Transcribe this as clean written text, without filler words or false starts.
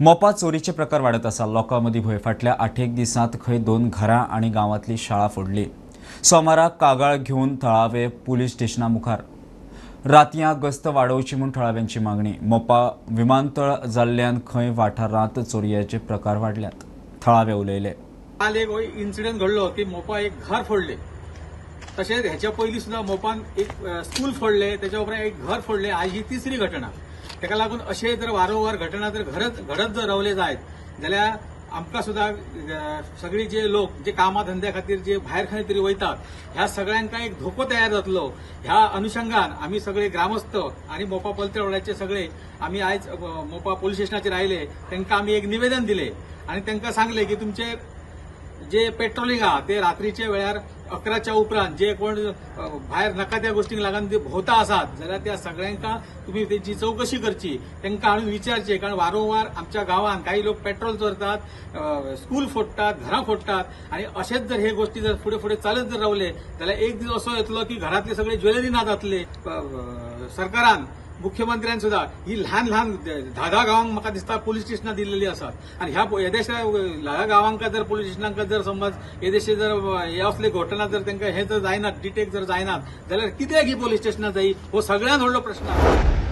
मोपा चोरीचे प्रकार वाढत आसा। लोकांमदी भंय फाटल्या 8 दिसांत खंय 2 घरां आणि गांवांतली शाळा फोडली। सोमाराक कागाळ घेवन थळावे पुलीस स्टेशना मुखार रातयां गस्त वाडोवची म्हूण थळाव्यांची मागणी। मोपा विमानतळ जाल्ल्यान खंय वाठारांत चोरयेचे प्रकार वाडल्यात, थळावे उलयले। काल एक इन्सिडेंट घडलो की मोपा एक घर फोडले। तसेच ह्याच्या पयलीं सुद्धा मोपान एक स्कूल फोडले, त्याच्या उपरांत एक घर फोडले। आज ही तिसरी घटना। ताका लागून अशे जर वारंवार घटना जर घडत जर रावले जायत जाल्यार आमकां सुद्धा सगळी जे लोक जे कामा धंद्या खातीर जे भायर खंय तरी वयतात ह्या सगळ्यांका एक धोको तयार जातलो। ह्या अनुषंगान आम्ही सगळे ग्रामस्थ आणि मोपा पलतळ वाड्याचे सगळे आम्ही आज मोपा पोलीस स्टेशनाचेर आयले। तांकां आम्ही एक निवेदन दिले आणि तांकां सांगले की तुमचे जे पेट्रोलिंग आहा ते रात्रीच्या वेळार 11च्या उपरांत जे कोण भायर नाका त्या गोष्टींक लागून जे भोवता आसात जाल्यार त्या सगळ्यांका तुम्ही त्यांची चौकशी करची, तांकां हाडून विचारचे। कारण वारंवार आमच्या गांवांत काही लोक पेट्रोल चोरतात, स्कूल फोडटात, घरां फोडटात आणि अशेच जर हे गोष्टी जर फुडें फुडें चालत जर रावले जाल्यार एक दीस असो येतलो की घरातले सगळे ज्वेलरी ना जातले। सरकारान मुख्यमंत्र्यान सुद्धा ही ल्हान ल्हान 10 गावांक म्हाका दिसता पोलीस स्टेशनां दिल्लेली आसात आणि ह्या येदेशा ल्हान गावांक जर पोलीस स्टेशनांक जर समज येदेशे जर हे असले घटना जर तांकां हे जर जायनात, डिटेक्ट जर जायनात जाल्यार कित्याक ही पोलीस स्टेशनां जायी हो सगळ्यांत व्हडलो प्रश्न आसा।